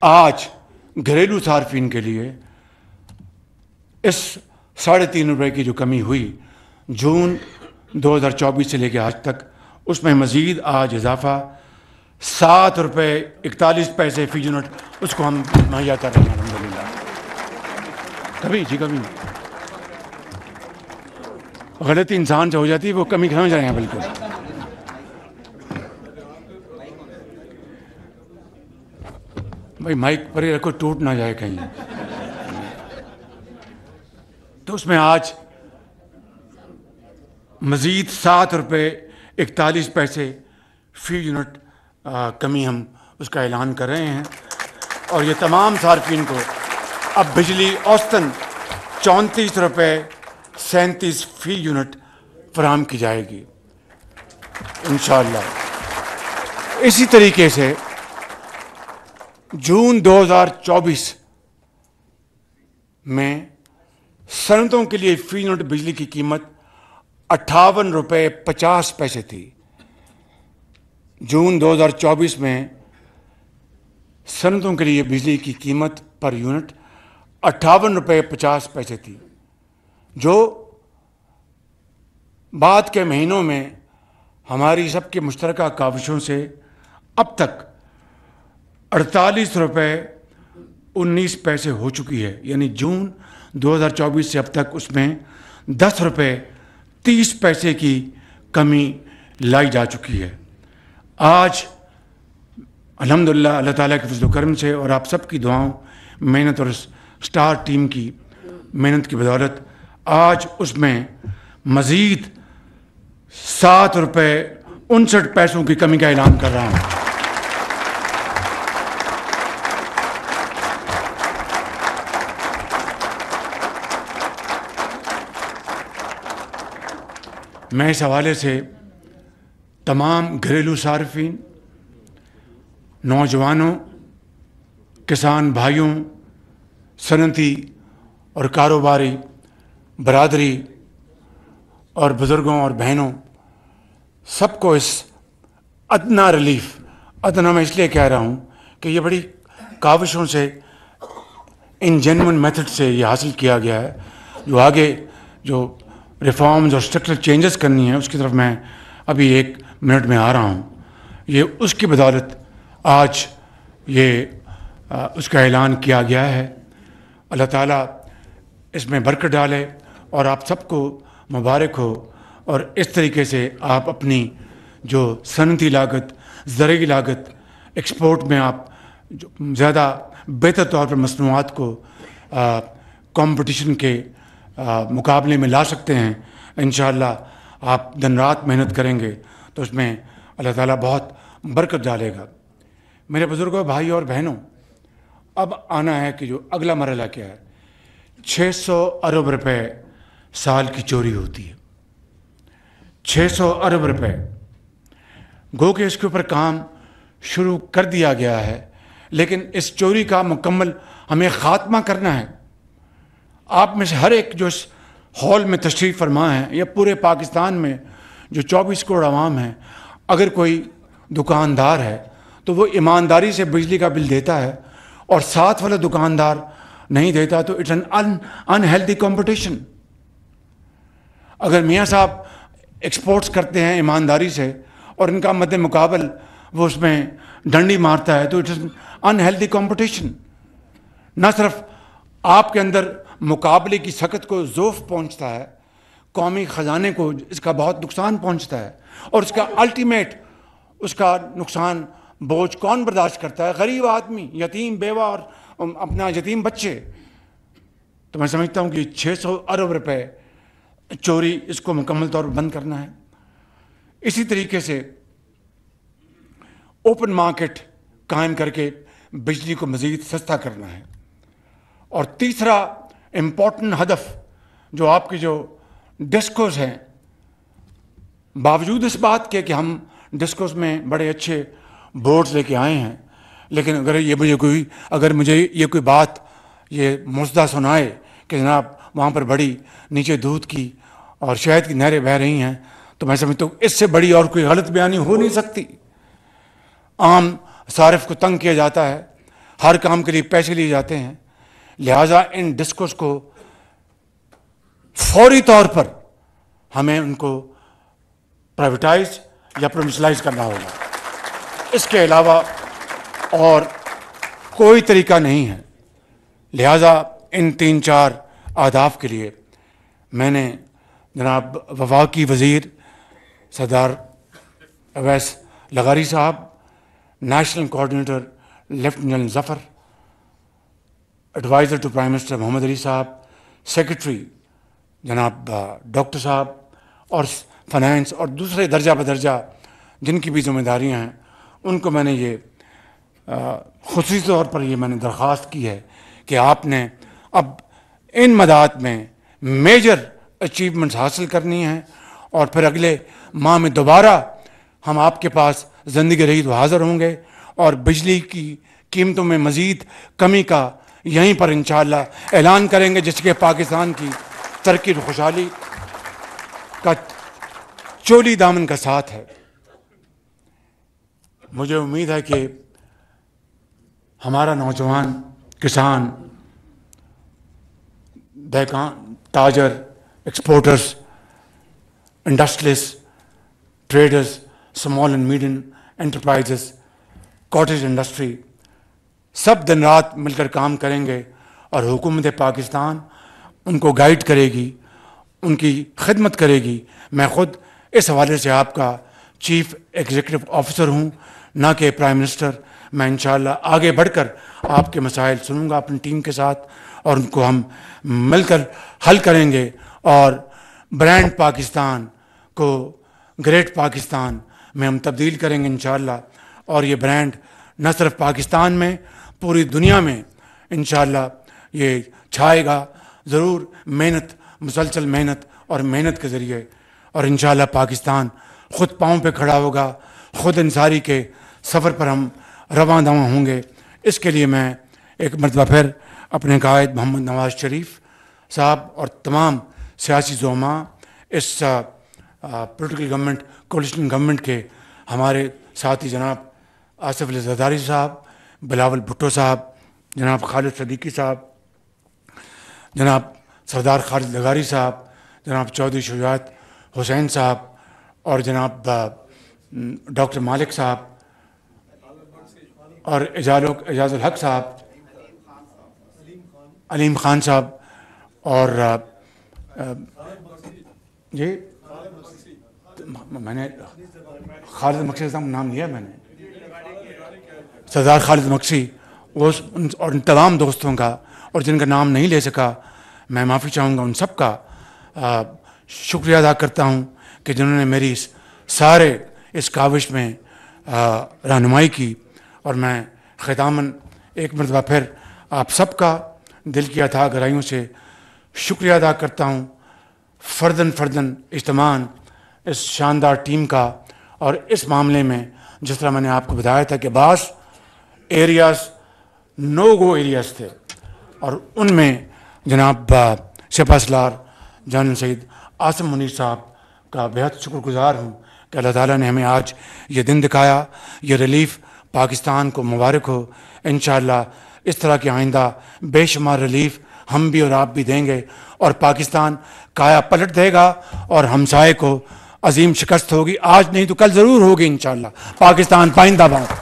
आज घरेलू सार्फिन के लिए इस 3.5 रुपये की जो कमी हुई जून 2024 से लेकर आज तक, उसमें मज़ीद आज इजाफा 7 रुपये 41 पैसे फ़ी यूनिट उसको हम मुहैया कर रहे हैं। अल्हम्दुलिल्लाह। कभी गलती इंसान से हो जाती है, वो कमी समझ रहे हैं बिल्कुल। भाई माइक पर ही रखो, टूट ना जाए कहीं। तो उसमें आज मज़ीद 7 रुपये 41 पैसे फ़ी यूनिट कमी हम उसका ऐलान कर रहे हैं। और ये तमाम सार्फिन को अब बिजली औसतन 34 रुपये 37 फ़ी यूनिट फराहम की जाएगी इंशाअल्लाह। इसी तरीके से जून 2024 में सनतों के लिए फ़ी यूनिट बिजली की कीमत 58 रुपये 50 पैसे थी। जून 2024 में सनतों के लिए बिजली की कीमत पर यूनिट 58 रुपये 50 पैसे थी, जो बाद के महीनों में हमारी सबके मुश्तरका काविशों से अब तक 48 रुपये 19 पैसे हो चुकी है। यानी जून 2024 से अब तक उसमें 10 रुपये 30 पैसे की कमी लाई जा चुकी है। आज अल्हम्दुलिल्लाह अल्लाह ताला के फज़ल व करम से और आप सबकी दुआओं, मेहनत और स्टार टीम की मेहनत की बदौलत आज उसमें मज़ीद 7 रुपये 59 पैसों की कमी का ऐलान कर रहा हूँ। मैं इस हवाले से तमाम घरेलू सार्फिन, नौजवानों, किसान भाइयों, सनती और कारोबारी बरादरी और बुज़ुर्गों और बहनों सबको इस अदना रिलीफ, अदना मैं इसलिए कह रहा हूँ कि ये बड़ी काविशों से, इन जेन्युइन मेथड से ये हासिल किया गया है। जो आगे जो रिफॉर्म्स और स्ट्रक्चरल चेंजेस करनी है उसकी तरफ मैं अभी 1 मिनट में आ रहा हूँ। ये उसकी बदौलत आज ये उसका ऐलान किया गया है। अल्लाह ताला इसमें बरकत डाले और आप सबको मुबारक हो। और इस तरीके से आप अपनी जो सनती लागत, ज़रूरी लागत, एक्सपोर्ट में आप जो ज़्यादा बेहतर तौर पर मसनूआत को कंपटीशन के मुकाबले में ला सकते हैं। इंशाअल्लाह आप दिन रात मेहनत करेंगे तो उसमें अल्लाह ताला बहुत बरकत डालेगा। मेरे बुज़ुर्गों, भाई और बहनों, अब आना है कि जो अगला मरहला क्या है। 600 अरब रुपए साल की चोरी होती है। 600 अरब रुपए, गो के इसके ऊपर काम शुरू कर दिया गया है, लेकिन इस चोरी का मुकम्मल हमें ख़ात्मा करना है। आप में से हर एक जो इस हॉल में तशरीफ़ फरमा है या पूरे पाकिस्तान में जो 24 करोड़ आवाम है, अगर कोई दुकानदार है तो वो ईमानदारी से बिजली का बिल देता है और साथ वाला दुकानदार नहीं देता तो इट्स एन अनहेल्दी कंपटीशन। अगर मियाँ साहब एक्सपोर्ट्स करते हैं ईमानदारी से और इनका मद्द मुकाबल वो उसमें डंडी मारता है तो इट्स अनहेल्दी कंपटीशन। न सिर्फ आपके अंदर मुकाबले की सकत को ज़ोफ़ पहुँचता है, कौमी ख़जाने को इसका बहुत नुकसान पहुँचता है। और इसका अल्टीमेट उसका नुकसान बोझ कौन बर्दाश्त करता है? गरीब आदमी, यतीम बेवा और अपना यतीम बच्चे। तो मैं समझता हूँ कि 600 अरब रुपए चोरी, इसको मुकम्मल तौर पर बंद करना है। इसी तरीके से ओपन मार्केट कायम करके बिजली को मज़ीद सस्ता करना है। और तीसरा इम्पोर्टेंट हदफ जो आपके जो डिस्कोस हैं, बावजूद इस बात के कि हम डिस्कोस में बड़े अच्छे बोर्ड्स लेके आए हैं, लेकिन अगर मुझे ये कोई बात ये मुस्दा सुनाए कि जनाब वहाँ पर बड़ी नीचे दूध की और शहद की नहरें बह रही हैं, तो मैं समझता हूँ इससे बड़ी और कोई गलत बयानी हो नहीं सकती। आम सारिफ को तंग किया जाता है हर काम के लिए पैसे लिए जाते हैं, लिहाजा इन डिस्कोस को फौरी तौर पर हमें उनको प्राइवेटाइज या प्रोविंशलाइज करना होगा। इसके अलावा और कोई तरीका नहीं है। लिहाजा इन 3-4 अहदाफ के लिए मैंने जनाब वफाकी वज़ीर सरदार अवैस लगारी साहब, national coordinator lieutenant general Zafar, adviser to prime minister Mohammad Ali साहब, सेक्रेटरी जनाब डॉक्टर साहब और फाइनेंस और दूसरे दर्जा बदर्जा जिनकी भी जिम्मेदारियां हैं, उनको मैंने ये खुसूसी तौर पर ये मैंने दरख्वास्त की है कि आपने अब इन मदात में मेजर अचीवमेंट्स हासिल करनी हैं और फिर अगले माह में दोबारा हम आपके पास ज़िंदगी रही तो हाज़िर होंगे और बिजली की कीमतों में मज़ीद कमी का यहीं पर इंशाअल्लाह ऐलान करेंगे, जिसके पाकिस्तान की तरक्की और खुशहाली का चोली दामन का साथ है। मुझे उम्मीद है कि हमारा नौजवान किसान, दहकान, ताजर, exporters, industrialist, traders, small and medium enterprises, cottage industry, सब दिन रात मिलकर काम करेंगे और हुकूमत पाकिस्तान उनको गाइड करेगी, उनकी खिदमत करेगी। मैं ख़ुद इस हवाले से आपका चीफ एग्जीक्यूटिव ऑफिसर हूँ, ना कि प्राइम मिनिस्टर। मैं इंशाअल्लाह आगे बढ़कर आपके मसाइल सुनूंगा अपनी टीम के साथ और उनको हम मिलकर हल करेंगे और ब्रांड पाकिस्तान को ग्रेट पाकिस्तान में हम तब्दील करेंगे इंशाअल्लाह। और ये ब्रांड न सिर्फ पाकिस्तान में, पूरी दुनिया में इंशाअल्लाह ये छाएगा ज़रूर, मेहनत, मुसलसल मेहनत और मेहनत के ज़रिए। और इंशाअल्लाह पाकिस्तान ख़ुद पाँव पे खड़ा होगा, ख़ुद इंसारी के सफ़र पर हम रवां दवां होंगे। इसके लिए मैं एक मरतबा फिर अपने कायद मोहम्मद नवाज़ शरीफ साहब और तमाम सियासी ज़ोमा, इस पॉलिटिकल गवर्नमेंट, कोलिशन गवर्नमेंट के हमारे साथी जनाब आसिफ अली ज़रदारी साहब, बिलावल भुट्टो साहब, जनाब खालिद सदीकी साहब, जनाब सरदार खालिद लगारी साहब, जनाब चौधरी शुजात हुसैन साहब और जनाब डॉक्टर मालिक साहब और एजाजुल हक साहब, अलीम खान साहब और ये मैंने खालिद मक्सी साहब नाम लिया, मैंने सरदार खालिद मक्सी और इन तमाम दोस्तों का, और जिनका नाम नहीं ले सका मैं माफ़ी चाहूँगा। उन सब का शुक्रिया अदा करता हूँ कि जिन्होंने मेरी इस सारे इस काविश में रहनुमाई की। और मैं ख़ितामन एक मरतबा फिर आप सबका दिल की अथाह गहराइयों से शुक्रिया अदा करता हूँ, फ़र्दन इज्तिमान इस शानदार टीम का। और इस मामले में जिस तरह मैंने आपको बताया था कि बास एरियाज़ नो गो एरियाज़ थे और उनमें जनाब सिपहसालार जनरल सईद आसिम मुनीर साहब का बेहद शुक्रगुज़ार हूँ कि अल्लाह ताला ने हमें आज ये दिन दिखाया। ये रिलीफ़ पाकिस्तान को मुबारक हो। इंशाअल्लाह इस तरह की आइंदा बेशुमार रिलीफ़ हम भी और आप भी देंगे और पाकिस्तान काया पलट देगा और हमसाये को अजीम शिकस्त होगी। आज नहीं तो कल ज़रूर होगी इंशाअल्लाह। पाकिस्तान पाइंदाबाद।